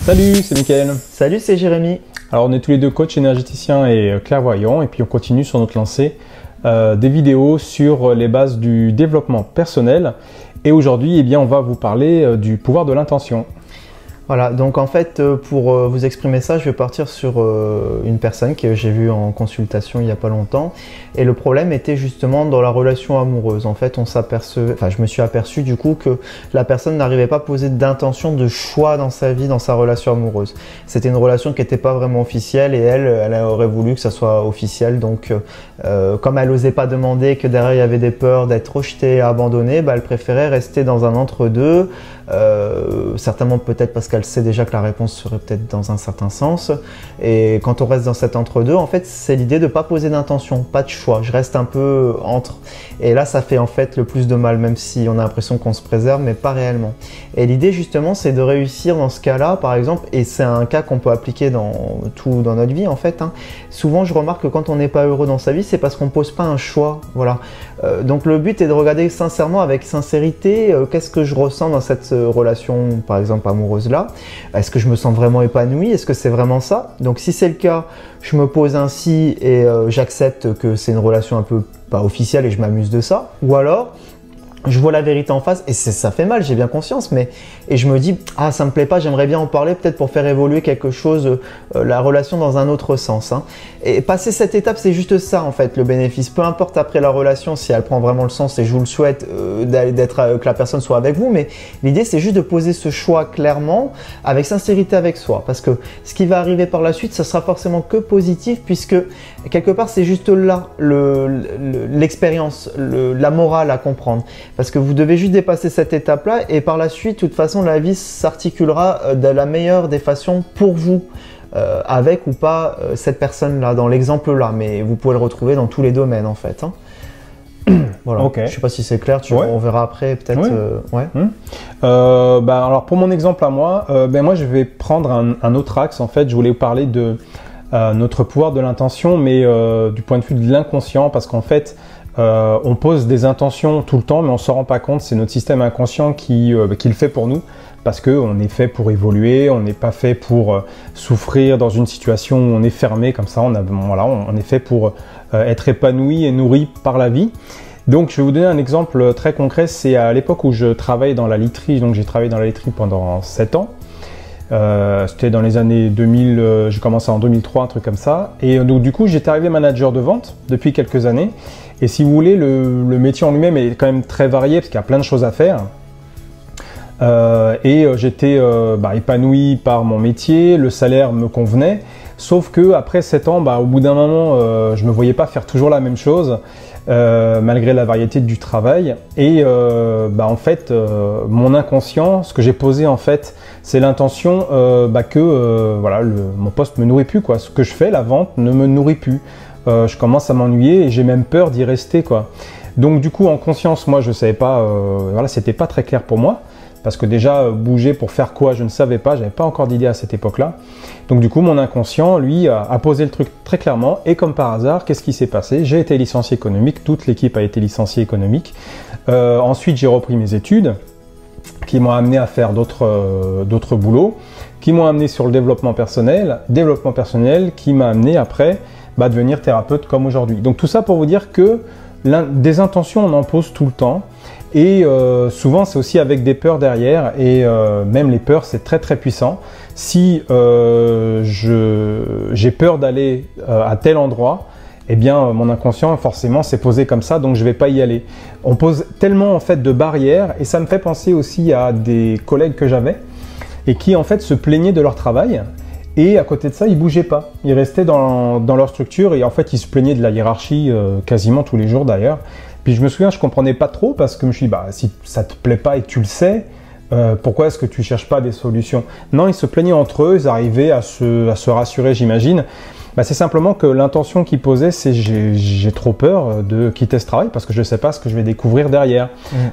Salut, c'est Mickaël. Salut, c'est Jérémy. Alors on est tous les deux coachs énergéticiens et clairvoyants et puis on continue sur notre lancée des vidéos sur les bases du développement personnel. Et aujourd'hui, eh bien, on va vous parler du pouvoir de l'intention. Voilà, donc en fait, pour vous exprimer ça, je vais partir sur une personne que j'ai vue en consultation il n'y a pas longtemps. Et le problème était justement dans la relation amoureuse. En fait, je me suis aperçu du coup que la personne n'arrivait pas à poser d'intention de choix dans sa vie, dans sa relation amoureuse. C'était une relation qui n'était pas vraiment officielle et elle aurait voulu que ça soit officiel. Donc, comme elle n'osait pas demander, que derrière il y avait des peurs d'être rejetée, abandonnée, elle préférait rester dans un entre-deux. Certainement peut-être parce qu'elle sait déjà que la réponse serait peut-être dans un certain sens. Et quand on reste dans cet entre-deux, en fait, c'est l'idée de ne pas poser d'intention, pas de choix. Je reste un peu entre. Et là, ça fait en fait le plus de mal, même si on a l'impression qu'on se préserve, mais pas réellement. Et l'idée justement, c'est de réussir dans ce cas-là, par exemple, et c'est un cas qu'on peut appliquer dans notre vie en fait. Souvent, je remarque que quand on n'est pas heureux dans sa vie, c'est parce qu'on ne pose pas un choix. Voilà. Donc le but est de regarder sincèrement, avec sincérité, qu'est-ce que je ressens dans cette relation, par exemple amoureuse là. Est-ce que je me sens vraiment épanoui? Est-ce que c'est vraiment ça? Donc si c'est le cas, je me pose ainsi et j'accepte que c'est une relation un peu pas officielle et je m'amuse de ça. Ou alors, je vois la vérité en face et ça fait mal, j'ai bien conscience, et je me dis ah ça me plaît pas, j'aimerais bien en parler peut-être pour faire évoluer quelque chose, la relation dans un autre sens. Et passer cette étape, c'est juste ça en fait le bénéfice. Peu importe après la relation si elle prend vraiment le sens, et je vous le souhaite que la personne soit avec vous, mais l'idée c'est juste de poser ce choix clairement, avec sincérité avec soi, parce que ce qui va arriver par la suite, ça sera forcément que positif, puisque quelque part c'est juste là l'expérience, la morale à comprendre. Parce que vous devez juste dépasser cette étape-là et par la suite, de toute façon, la vie s'articulera de la meilleure des façons pour vous, avec ou pas cette personne-là, dans l'exemple-là. Mais vous pouvez le retrouver dans tous les domaines, en fait. Voilà. Okay. Je ne sais pas si c'est clair, on verra après peut-être. Oui. Alors pour mon exemple à moi, moi je vais prendre un autre axe. En fait, je voulais vous parler de notre pouvoir de l'intention, mais du point de vue de l'inconscient, parce qu'en fait, on pose des intentions tout le temps, mais on ne s'en rend pas compte. C'est notre système inconscient qui le fait pour nous, parce qu'on est fait pour évoluer, on n'est pas fait pour souffrir dans une situation où on est fermé comme ça. On est fait pour être épanoui et nourri par la vie. Donc je vais vous donner un exemple très concret. C'est à l'époque où je travaillais dans la literie. Donc j'ai travaillé dans la literie pendant 7 ans. C'était dans les années 2000, j'ai commencé en 2003, un truc comme ça. Et donc du coup, j'étais arrivé manager de vente depuis quelques années. Et si vous voulez, le métier en lui-même est quand même très varié parce qu'il y a plein de choses à faire. J'étais épanoui par mon métier, le salaire me convenait. Sauf que après 7 ans, au bout d'un moment, je me voyais pas faire toujours la même chose. Malgré la variété du travail, et en fait mon inconscient, ce que j'ai posé en fait, c'est l'intention que mon poste me nourrit plus, quoi. Ce que je fais, la vente, ne me nourrit plus. Je commence à m'ennuyer et j'ai même peur d'y rester, quoi. Donc du coup en conscience, moi je savais pas, c'était pas très clair pour moi. Parce que déjà, bouger pour faire quoi, je ne savais pas, j'avais pas encore d'idée à cette époque-là. Donc du coup, mon inconscient, lui, a posé le truc très clairement. Et comme par hasard, qu'est-ce qui s'est passé? J'ai été licencié économique, toute l'équipe a été licenciée économique. Ensuite, j'ai repris mes études, qui m'ont amené à faire d'autres boulots, qui m'ont amené sur le développement personnel qui m'a amené après à devenir thérapeute comme aujourd'hui. Donc tout ça pour vous dire que des intentions, on en pose tout le temps. Et souvent, c'est aussi avec des peurs derrière, et même les peurs, c'est très très puissant. Si j'ai peur d'aller à tel endroit, eh bien mon inconscient forcément s'est posé comme ça, donc je ne vais pas y aller. On pose tellement en fait de barrières, et ça me fait penser aussi à des collègues que j'avais, et qui en fait se plaignaient de leur travail, et à côté de ça, ils ne bougeaient pas. Ils restaient dans leur structure, et en fait, ils se plaignaient de la hiérarchie quasiment tous les jours d'ailleurs. Puis je me souviens, je comprenais pas trop, parce que je me suis dit, si ça te plaît pas et que tu le sais, pourquoi est-ce que tu cherches pas des solutions? Non, ils se plaignaient entre eux, ils arrivaient à se rassurer, j'imagine. C'est simplement que l'intention qu'ils posaient, c'est j'ai trop peur de quitter ce travail parce que je sais pas ce que je vais découvrir derrière.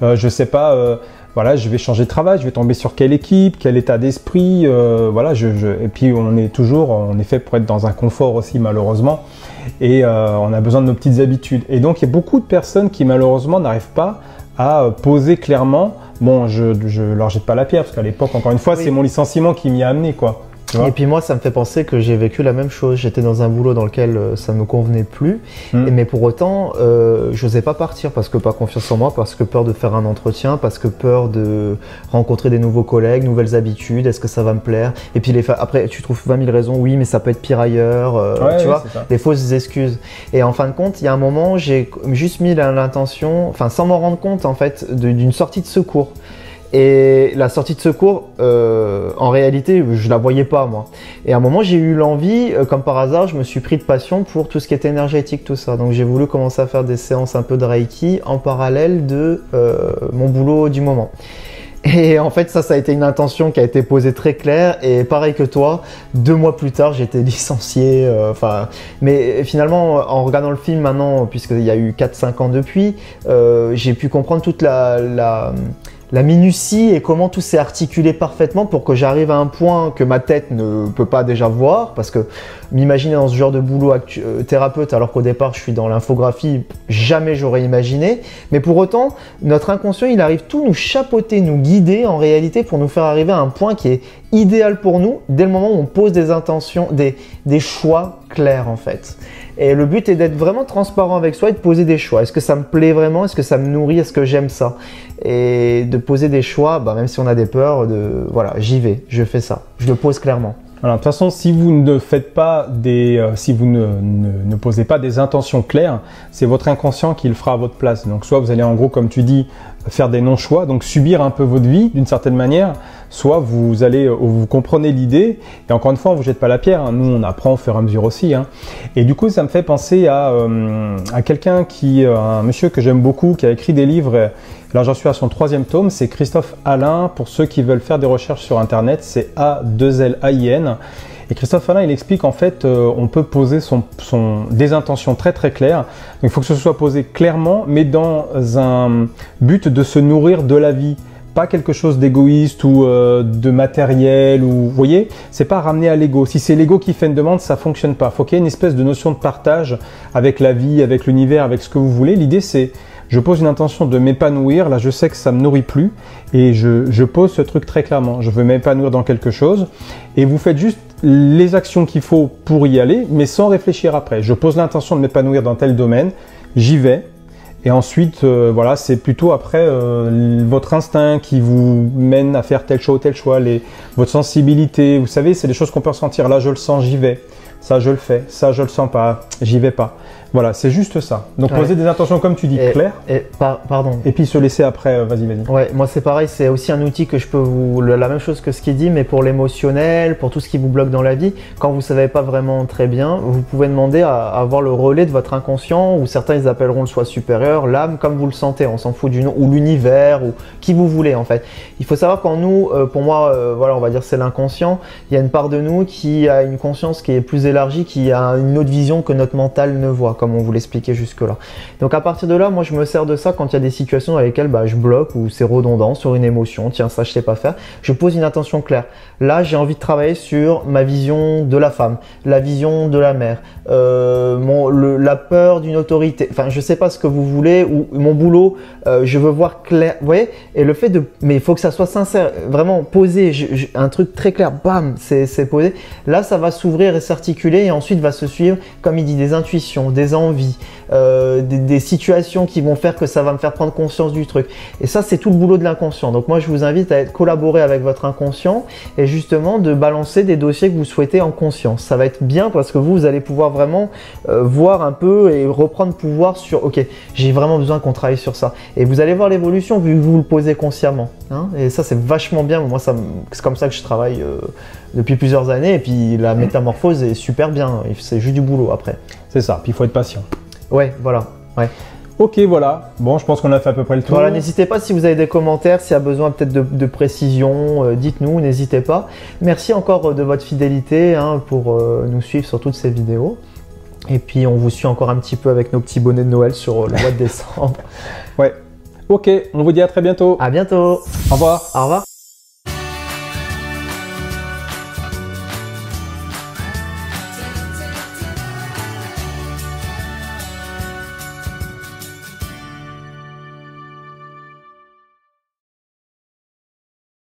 Je sais pas, je vais changer de travail, je vais tomber sur quelle équipe, quel état d'esprit, et puis on est fait pour être dans un confort aussi malheureusement, et on a besoin de nos petites habitudes. Et donc il y a beaucoup de personnes qui malheureusement n'arrivent pas à poser clairement bon, je leur jette pas la pierre, parce qu'à l'époque, encore une fois, c'est mon licenciement qui m'y a amené, quoi. Et puis moi, ça me fait penser que j'ai vécu la même chose. J'étais dans un boulot dans lequel ça ne me convenait plus, mais pour autant, je n'osais pas partir parce que pas confiance en moi, parce que peur de faire un entretien, parce que peur de rencontrer des nouveaux collègues, nouvelles habitudes, est-ce que ça va me plaire? Et puis après, tu trouves 20 000 raisons, oui, mais ça peut être pire ailleurs, tu vois, des fausses excuses. Et en fin de compte, il y a un moment, j'ai juste mis l'intention, enfin sans m'en rendre compte en fait, d'une sortie de secours. Et la sortie de secours, en réalité, je la voyais pas moi. Et à un moment, j'ai eu l'envie, comme par hasard, je me suis pris de passion pour tout ce qui était énergétique, tout ça. Donc j'ai voulu commencer à faire des séances un peu de Reiki en parallèle de mon boulot du moment. Et en fait, ça a été une intention qui a été posée très claire. Et pareil que toi, 2 mois plus tard, j'étais licencié. Mais finalement, en regardant le film maintenant, puisqu'il y a eu 4-5 ans depuis, j'ai pu comprendre toute la minutie et comment tout s'est articulé parfaitement pour que j'arrive à un point que ma tête ne peut pas déjà voir, parce que m'imaginer dans ce genre de boulot thérapeute alors qu'au départ je suis dans l'infographie, jamais j'aurais imaginé, mais pour autant notre inconscient il arrive tout nous chapeauter, nous guider en réalité pour nous faire arriver à un point qui est idéal pour nous dès le moment où on pose des intentions, des choix clairs en fait. Et le but est d'être vraiment transparent avec soi et de poser des choix. Est-ce que ça me plaît vraiment? Est-ce que ça me nourrit? Est-ce que j'aime ça? Et de poser des choix, même si on a des peurs, voilà, j'y vais, je fais ça. Je le pose clairement. Alors, de toute façon, si vous ne faites pas si vous ne posez pas des intentions claires, c'est votre inconscient qui le fera à votre place. Donc, soit vous allez en gros, comme tu dis, faire des non-choix, donc subir un peu votre vie d'une certaine manière, soit vous comprenez l'idée, et encore une fois, on vous jette pas la pierre, hein. Nous on apprend au fur et à mesure aussi, hein. Et du coup, ça me fait penser à quelqu'un un monsieur que j'aime beaucoup, qui a écrit des livres, là j'en suis à son 3e tome, c'est Christophe Allain. Pour ceux qui veulent faire des recherches sur internet, c'est A2LAIN. Et Christophe Allain, il explique en fait, on peut poser des intentions très très claires. Donc il faut que ce soit posé clairement, mais dans un but de se nourrir de la vie. Pas quelque chose d'égoïste ou de matériel, ou vous voyez, c'est pas ramené à l'ego. Si c'est l'ego qui fait une demande, ça fonctionne pas. Faut qu'il y ait une espèce de notion de partage avec la vie, avec l'univers, avec ce que vous voulez. L'idée c'est, je pose une intention de m'épanouir, là je sais que ça me nourrit plus, et je pose ce truc très clairement. Je veux m'épanouir dans quelque chose, et vous faites juste les actions qu'il faut pour y aller, mais sans réfléchir après. Je pose l'intention de m'épanouir dans tel domaine, j'y vais. Et ensuite, voilà, c'est plutôt après votre instinct qui vous mène à faire tel choix ou tel choix, votre sensibilité. Vous savez, c'est des choses qu'on peut ressentir. Là, je le sens, j'y vais. Ça, je le fais. Ça, je le sens pas, j'y vais pas. Voilà, c'est juste ça. Donc, poser des intentions, comme tu dis, claires. Pardon. Et puis se laisser après, vas-y. Ouais, moi c'est pareil, c'est aussi un outil que je peux la même chose que ce qu'il dit, mais pour l'émotionnel, pour tout ce qui vous bloque dans la vie, quand vous ne savez pas vraiment très bien, vous pouvez demander à avoir le relais de votre inconscient, ou certains ils appelleront le soi supérieur, l'âme, comme vous le sentez, on s'en fout du nom, ou l'univers, ou qui vous voulez en fait. Il faut savoir qu'en nous, pour moi, voilà, on va dire c'est l'inconscient, il y a une part de nous qui a une conscience qui est plus élargie, qui a une autre vision que notre mental ne voit, comme on vous l'expliquait jusque-là. Donc à partir de là, moi je me sers de ça quand il y a des situations dans lesquelles je bloque ou c'est redondant sur une émotion, tiens ça je sais pas faire, je pose une intention claire. Là j'ai envie de travailler sur ma vision de la femme, la vision de la mère, la peur d'une autorité, enfin je sais pas ce que vous voulez, ou mon boulot, je veux voir clair, vous voyez, et le fait mais il faut que ça soit sincère, vraiment posé, un truc très clair, bam, c'est posé, là ça va s'ouvrir et s'articuler et ensuite va se suivre, comme il dit, des intuitions, des envies, des situations qui vont faire que ça va me faire prendre conscience du truc. Et ça, c'est tout le boulot de l'inconscient. Donc moi, je vous invite à collaborer avec votre inconscient et justement de balancer des dossiers que vous souhaitez en conscience. Ça va être bien parce que vous allez pouvoir vraiment voir un peu et reprendre pouvoir sur, ok, j'ai vraiment besoin qu'on travaille sur ça. Et vous allez voir l'évolution vu que vous le posez consciemment, hein. Et ça, c'est vachement bien. Moi, c'est comme ça que je travaille depuis plusieurs années. Et puis, la métamorphose est super bien. C'est juste du boulot après. C'est ça. Puis, il faut être patient. Ouais, voilà. Ouais. Ok, voilà. Bon, je pense qu'on a fait à peu près le tour. Voilà, n'hésitez pas si vous avez des commentaires, s'il y a besoin peut-être de précision, dites-nous, n'hésitez pas. Merci encore de votre fidélité pour nous suivre sur toutes ces vidéos. Et puis, on vous suit encore un petit peu avec nos petits bonnets de Noël sur le mois de décembre. Ouais. Ok, on vous dit à très bientôt. À bientôt. Au revoir. Au revoir.